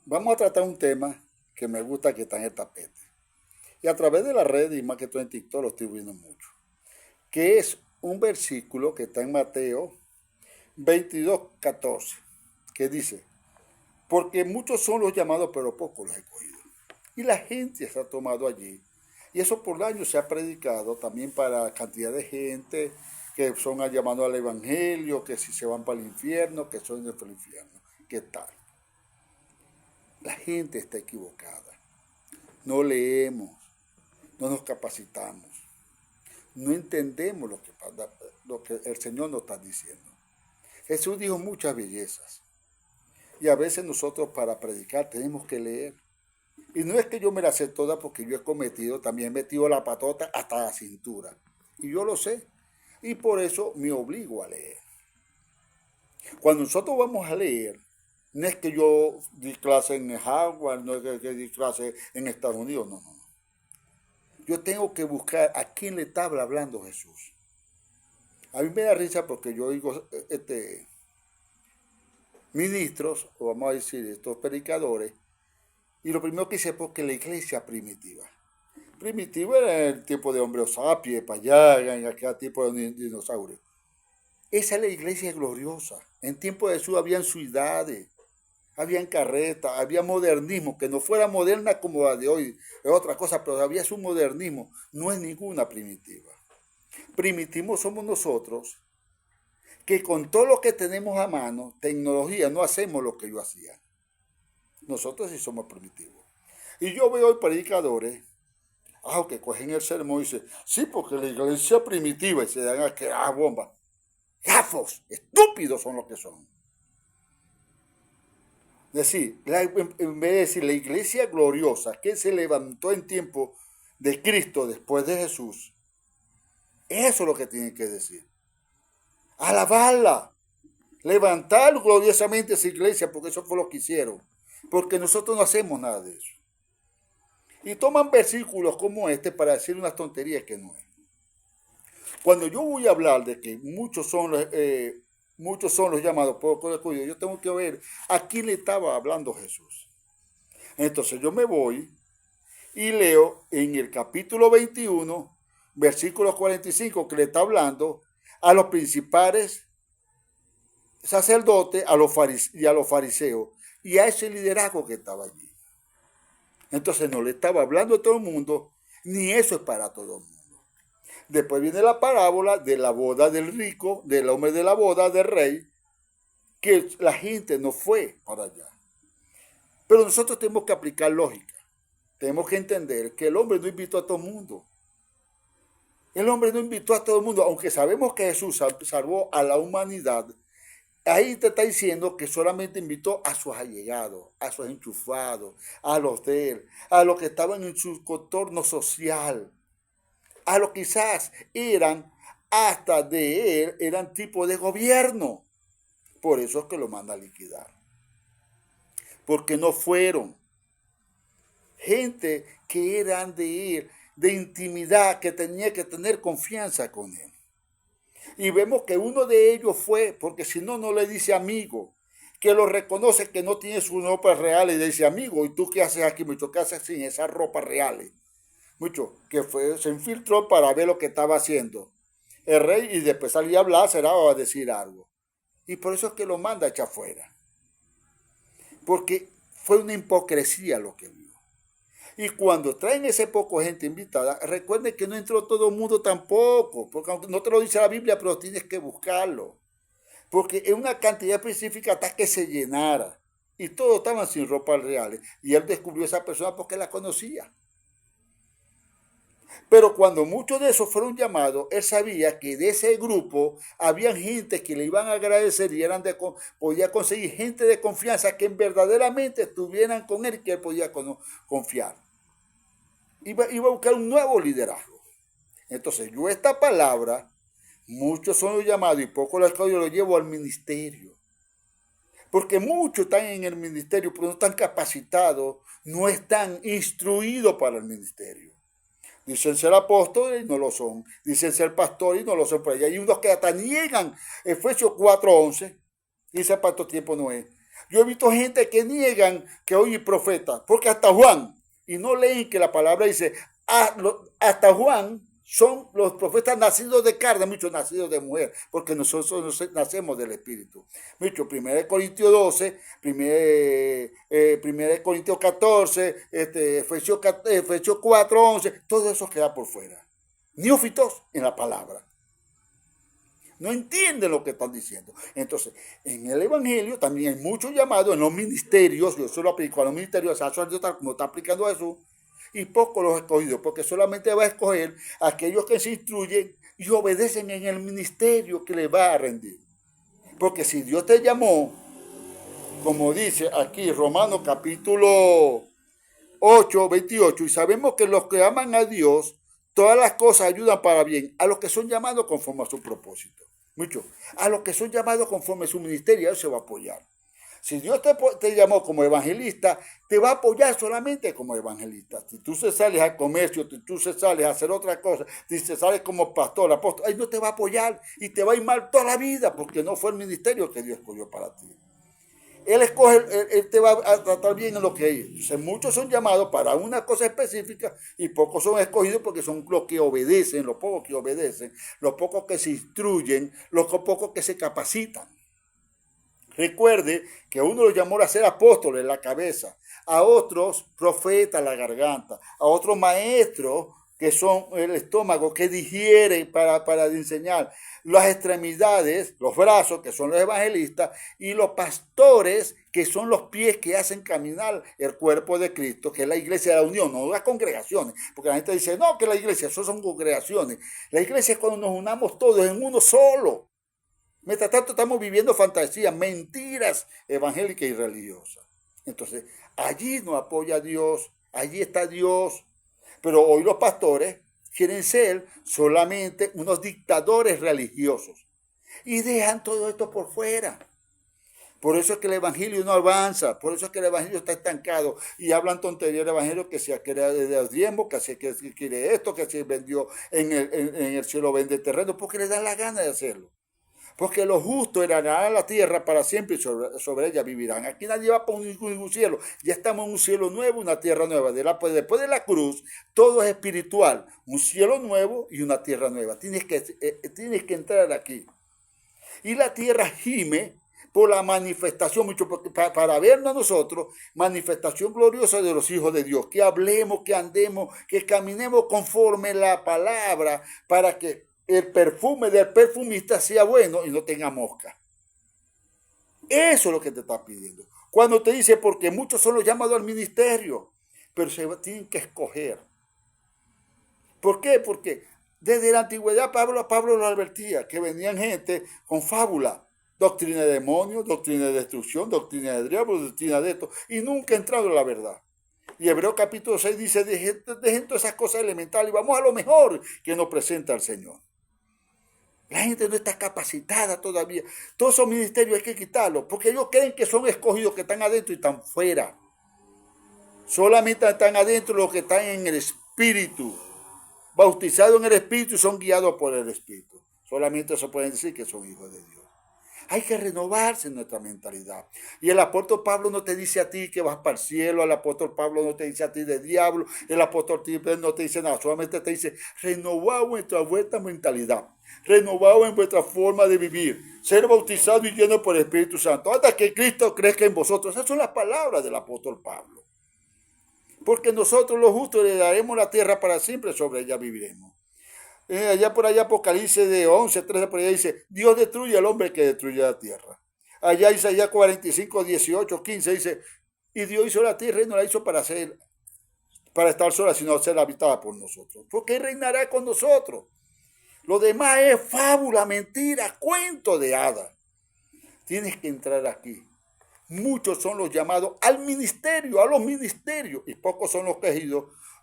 Vamos a tratar un tema que me gusta que está en el tapete. Y a través de la red y más que todo en TikTok lo estoy viendo mucho. Que es un versículo que está en Mateo 22:14. Que dice, porque muchos son los llamados, pero pocos los escogidos. Y la gente se ha tomado allí. Y eso por años se ha predicado también para cantidad de gente que son llamados al evangelio, que si se van para el infierno, que son del infierno. ¿Qué tal? La gente está equivocada. No leemos, no nos capacitamos, no entendemos lo que el Señor nos está diciendo. Jesús dijo muchas bellezas y a veces nosotros para predicar tenemos que leer. Y no es que yo me la sé toda porque yo he cometido, también he metido la patota hasta la cintura. Y yo lo sé. Y por eso me obligo a leer. Cuando nosotros vamos a leer, no es que yo di clase en Harvard, no es que di clase en Estados Unidos, no, no. Yo tengo que buscar a quién le está hablando Jesús. A mí me da risa porque yo digo, ministros, o vamos a decir, estos predicadores, y lo primero que hice es porque la iglesia primitiva. Primitiva era el tiempo de Homo sapiens, para allá, en aquel tipo de dinosaurios. Esa es la iglesia gloriosa. En tiempo de Jesús habían ciudades, habían carretas, había modernismo, que no fuera moderna como la de hoy, es otra cosa, pero había su modernismo, no es ninguna primitiva. Primitivos somos nosotros, que con todo lo que tenemos a mano, tecnología, no hacemos lo que yo hacía. Nosotros sí somos primitivos. Y yo veo hoy predicadores, que cogen el sermón y dicen, sí, porque la iglesia primitiva, y se dan a que, bomba. Gafos, estúpidos son los que son. Es decir, en vez de decir la iglesia gloriosa que se levantó en tiempo de Cristo después de Jesús, eso es lo que tienen que decir. Alabarla, levantar gloriosamente esa iglesia, porque eso fue lo que hicieron. Porque nosotros no hacemos nada de eso. Y toman versículos como este para decir unas tonterías que no es. Cuando yo voy a hablar de que muchos son los llamados por el judío, yo tengo que ver a quién le estaba hablando Jesús. Entonces yo me voy y leo en el capítulo 21, versículo 45, que le está hablando a los principales sacerdotes y a los fariseos y a ese liderazgo que estaba allí. Entonces no le estaba hablando a todo el mundo, ni eso es para todo el mundo. Después viene la parábola de la boda del rico, del hombre de la boda del rey, que la gente no fue para allá. Pero nosotros tenemos que aplicar lógica. Tenemos que entender que el hombre no invitó a todo el mundo. El hombre no invitó a todo el mundo, aunque sabemos que Jesús salvó a la humanidad. Ahí te está diciendo que solamente invitó a sus allegados, a sus enchufados, a los de él, a los que estaban en su contorno social, a los que quizás eran hasta de él, eran tipo de gobierno. Por eso es que lo manda a liquidar. Porque no fueron gente que eran de él, de intimidad, que tenía que tener confianza con él. Y vemos que uno de ellos fue, porque si no, no le dice amigo, que lo reconoce que no tiene sus ropas reales y le dice amigo, ¿y tú qué haces aquí? Mucho, ¿qué haces sin esas ropas reales? Mucho, que se infiltró para ver lo que estaba haciendo el rey y después salía a hablar, será o a decir algo. Y por eso es que lo manda a echar afuera. Porque fue una hipocresía lo que vio. Y cuando traen ese poco gente invitada, recuerden que no entró todo el mundo tampoco, porque aunque no te lo dice la Biblia, pero tienes que buscarlo. Porque en una cantidad específica hasta que se llenara. Y todos estaban sin ropas reales. Y él descubrió a esa persona porque la conocía. Pero cuando muchos de esos fueron llamados, él sabía que de ese grupo había gente que le iban a agradecer y podía conseguir gente de confianza que verdaderamente estuvieran con él y que él podía confiar. Iba a buscar un nuevo liderazgo. Entonces yo esta palabra, muchos son los llamados y pocos los escogidos, lo llevo al ministerio. Porque muchos están en el ministerio, pero no están capacitados, no están instruidos para el ministerio. Dicen ser apóstoles y no lo son. Dicen ser pastores y no lo son. Pero hay unos que hasta niegan Efesios 4:11. Dice para estos tiempos no es. Yo he visto gente que niegan que hoy es profeta, porque hasta Juan, y no leen que la palabra dice, hasta Juan son los profetas nacidos de carne, muchos nacidos de mujer, porque nosotros nacemos del Espíritu. Muchos, 1 Corintios 12, 1 Corintios 14, Efesios 4, 11, todo eso queda por fuera. Neófitos en la palabra. No entienden lo que están diciendo. Entonces, en el Evangelio también hay muchos llamados en los ministerios. Yo solo aplico a los ministerios, como está aplicando a Jesús, y pocos los escogidos, porque solamente va a escoger a aquellos que se instruyen y obedecen en el ministerio que le va a rendir. Porque si Dios te llamó, como dice aquí Romanos capítulo 8, 28, y sabemos que los que aman a Dios, todas las cosas ayudan para bien, a los que son llamados conforme a su propósito. Mucho. A los que son llamados conforme a su ministerio, Él se va a apoyar. Si Dios te llamó como evangelista, te va a apoyar solamente como evangelista. Si tú se sales al comercio, si tú se sales a hacer otra cosa, si se sales como pastor, apóstol, Él no te va a apoyar y te va a ir mal toda la vida porque no fue el ministerio que Dios escogió para ti. Él te va a tratar bien en lo que hay. Entonces, muchos son llamados para una cosa específica y pocos son escogidos porque son los que obedecen, los pocos que obedecen, los pocos que se instruyen, los pocos que se capacitan. Recuerde que uno los llamó a ser apóstoles, la cabeza, a otros profetas, la garganta, a otros maestros, que son el estómago, que digiere para enseñar, las extremidades, los brazos, que son los evangelistas, y los pastores, que son los pies que hacen caminar el cuerpo de Cristo, que es la iglesia de la unión, no las congregaciones, porque la gente dice, no, que la iglesia, eso son congregaciones. La iglesia es cuando nos unamos todos en uno solo. Mientras tanto estamos viviendo fantasías, mentiras evangélicas y religiosas. Entonces, allí nos apoya Dios, allí está Dios. Pero hoy los pastores quieren ser solamente unos dictadores religiosos y dejan todo esto por fuera. Por eso es que el evangelio no avanza, por eso es que el evangelio está estancado y hablan tonterías del evangelio, que se quiere de diezmo, que se quiere esto, que se vendió en el cielo, vende terreno, porque le dan la gana de hacerlo. Porque los justos heredarán la tierra para siempre y sobre ella vivirán. Aquí nadie va por un cielo. Ya estamos en un cielo nuevo, una tierra nueva. Después de la cruz, todo es espiritual. Un cielo nuevo y una tierra nueva. Tienes que entrar aquí. Y la tierra gime por la manifestación, mucho para vernos a nosotros, manifestación gloriosa de los hijos de Dios. Que hablemos, que andemos, que caminemos conforme la palabra para que el perfume del perfumista sea bueno y no tenga mosca. Eso es lo que te está pidiendo. Cuando te dice, porque muchos son los llamados al ministerio, pero se tienen que escoger. ¿Por qué? Porque desde la antigüedad Pablo lo advertía, que venían gente con fábula, doctrina de demonios, doctrina de destrucción, doctrina de diablos, doctrina de esto, y nunca entrado en la verdad. Y Hebreo capítulo 6 dice, dejen todas esas cosas elementales y vamos a lo mejor que nos presenta el Señor. La gente no está capacitada todavía. Todos esos ministerios hay que quitarlos, porque ellos creen que son escogidos, que están adentro y están fuera. Solamente están adentro los que están en el Espíritu, bautizados en el Espíritu y son guiados por el Espíritu. Solamente se pueden decir que son hijos de Dios. Hay que renovarse en nuestra mentalidad. Y el apóstol Pablo no te dice a ti que vas para el cielo, el apóstol Pablo no te dice a ti de diablo, el apóstol no te dice nada, solamente te dice, renovaos vuestra mentalidad, renovaos en vuestra forma de vivir, ser bautizado y lleno por el Espíritu Santo, hasta que Cristo crezca en vosotros. Esas son las palabras del apóstol Pablo. Porque nosotros los justos le daremos la tierra para siempre, sobre ella viviremos. Allá por allá Apocalipsis de 11, 13, por allá dice, Dios destruye al hombre que destruye la tierra. Allá Isaías 45, 18, 15 dice, y Dios hizo la tierra y no la hizo para estar sola, sino ser habitada por nosotros. Porque Él reinará con nosotros. Lo demás es fábula, mentira, cuento de hadas. Tienes que entrar aquí. Muchos son los llamados al ministerio, a los ministerios, y pocos son los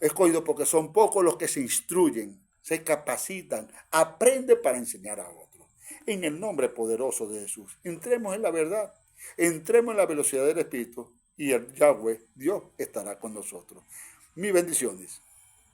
escogidos porque son pocos los que se instruyen, se capacitan, aprenden para enseñar a otros. En el nombre poderoso de Jesús, entremos en la verdad, entremos en la velocidad del Espíritu y el Yahweh, Dios, estará con nosotros. Mis bendiciones.